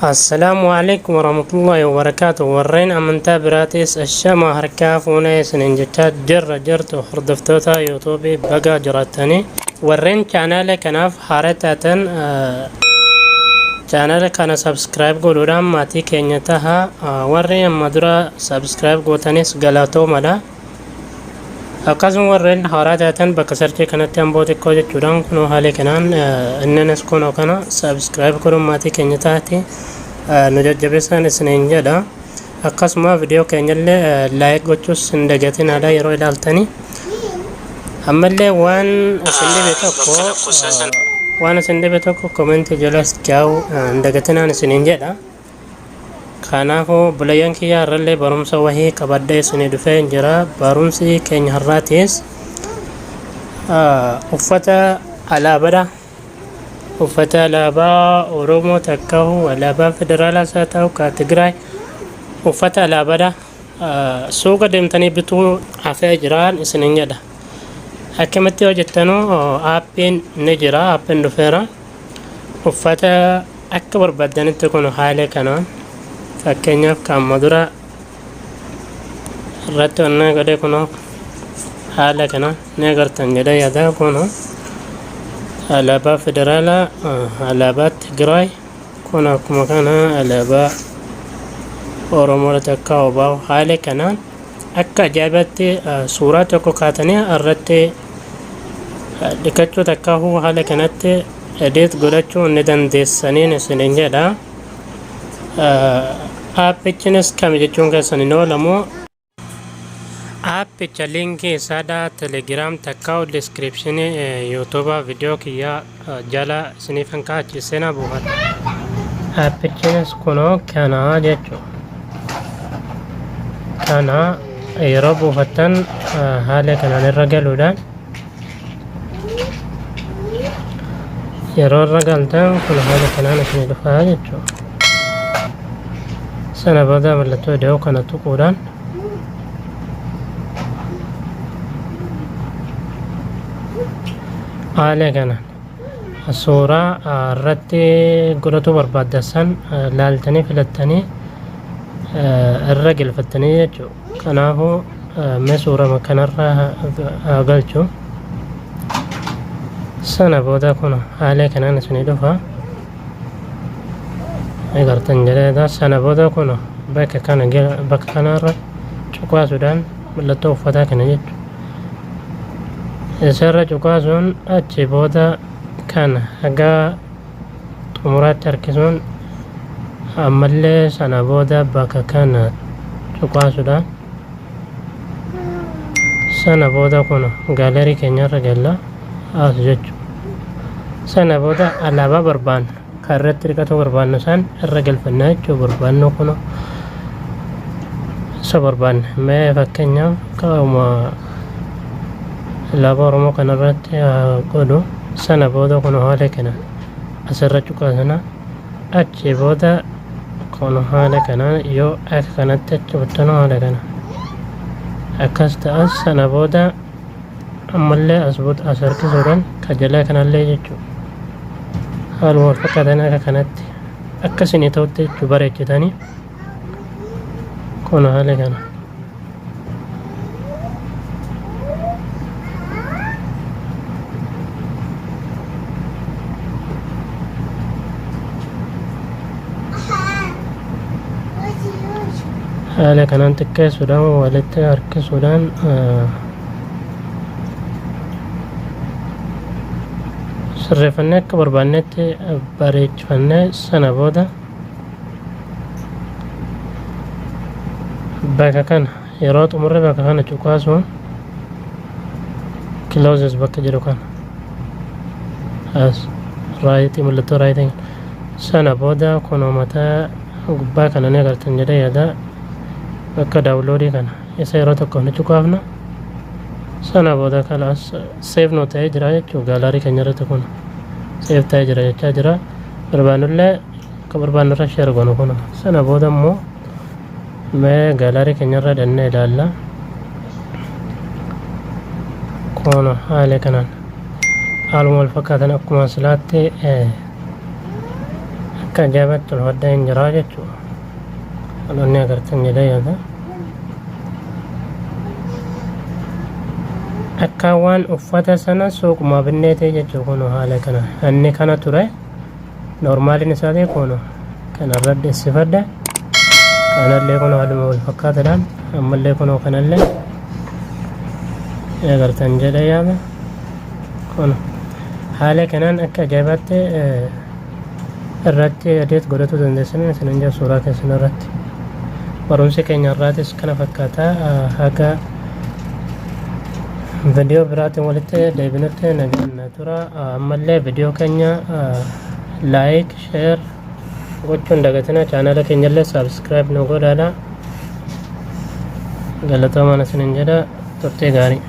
السلام عليكم ورحمة الله وبركاته. ورين أمنتا براتيس الشما هركاف ونايس ننجتات جرت وخردفتوتا يوتوبي بقى جراتني ورين كانالي كناف حارتاتن channel kana subscribe godhuudhaan maatii keenya taha warri amma dura subscribe gootanis galatoomaa akkasuma warreen haaraa taatan bakka sarchii kanatti amboo xiqqoo jechuudhaan kunoo haalee kanaan innanis kunoo kana subscribe godhuun maatii keenya taati nu jajjabeessan isiniin jedha. akkasuma video keenyallee like gochuus hin dagatinaa yeroo ilaaltanii ammallee waan isin dhibe tokko comment jalas jaau ndagatinaan isiniin jedha. kanaafuu bulayyan kiyya irrallee barumsa wahii qabadde isinii dhufee jira. barumsi keenya har'aatis uffata alaabaa Oromoo takkahu alaabaa federaalaas haa ta'u ka Tigraay uffata alaabaa suuqa deemtanii bituu hafee jiraan isiniin jedha. akkamitti hojjettanu aappiin ni jira. aappiin dhufeera uffata akka barbaadanitti kun haalee kanaan fakkeenyaaf kan madura irratti onnee godhee kunoo haala kana ni agartan jedhee yaada. kunoo alaabaa federaalaa alaabaa Tigraay kun akkuma kana alaabaa Oromoo takka obaa haalee kanaan akka ajaa'ibatti suuraa tokko kaatanii irratti dhiqachuu takka haala kanatti edit godhachuu ni dandeessaniin isiniin jedha. aappichinis kam jechuun keessan hin oolamu. aappicha linkii isaadha telegram takka description youtube video kiyya jala isiniifan kaachi seenaa buufadha. aappichinis kunoo kana jechuudha. kana yeroo buufattan haala kanaan irra galuudhaan yeroo irra galtan kun haala kanaan isinii dhufaa jechuudha. sana booda mallattoo ida'uu kana tuquudhaan haala kanaan suuraa irratti godhachuu barbaaddan laaltanii filattanii irra galfattanii jechuudha. kanaafuu mee suuraa kanarra galchu sana booda kun haala kanaan isinii dhufa agartan jedheedha. sana booda kun bakka kanarra cuquasuudhaan mallattoo uffataa kana jechuudha. isarra cuquasuun achi booda kan haga xumuraatti harkisuun ammallee sana booda bakka kana cuquasuudhaan sana booda kun gaalarii keenyarra galla as jechuudha. sana booda alaabaa barbaannu kan irratti dhiqachuu barbaannu san irra galfannaa jechuudha. barbaannu kun isa barbaanne mee fakkeenyaaf kaa'uma alaabaa Oromoo kanarratti godhu. sana booda kun haala kanaan asirra cuqasana achi booda kun haala kanaan yoo akka kanatti achi buttanu haala kanaan akkas ta'as sana booda ammallee as harkisuudhaan kajalaa kanallee jechuudha. haaluma wal fakkaatan akka kanatti akkasinii ta'utti jechuu bareechitanii kun haala kana haala kanaan xiqqeessuudhaan walitti harkisuudhaan sirreeffannee akka barbaannetti bareechifannee sana booda bakka kana yeroo xumurre bakka kana cuqaasuun closes bakka jiru kana as raayitii mallattoo raayitii sana booda kunoo mataa gubbaa kana ni agartan jedhee yaada. bakka daawunloodii kana isa yeroo tokko ni cuqaafna. sana booda kalaas save nu ta'ee jira jechuudha. gaalarii keenya irratti kun save ta'ee jira jechaa jira. barbaannullee akka barbaannurra share goonu kun sana booda immoo mee gaalarii keenya irra dhannee ilaalla. kun haala kanaan haaluma wal fakkaatan akkuma silaatti akka ajaa'ibatti ol hodhaa hin jiraa jechuudha. Dhaloonni agartan jedhee yaada. Akka waan uffata sana suuquma binneetee jechuudha kun haala kana. Inni kana ture normaaliin isaatii kun kanarra dheessifadha. Kanallee kun haaluma wal fakkaataadhaan ammallee kun kanallee agartan jedhee yaada. Kun haala kanaan akka ajaa'ibaatti irratti adeet godhatu dandeessan isinan jira suuraa keessan irratti. Barumsi keenya irraatis kana fakkaata. Haga viidiyoo biraatiin walitti deebinutti nagaan tura. Ammallee viidiyoo keenya laayik sheer gochuun dagatina. Chaanala keenyallee saabskiraayib nu godhaa. Galatoomaa isiniin jedha. Turtii gaarii.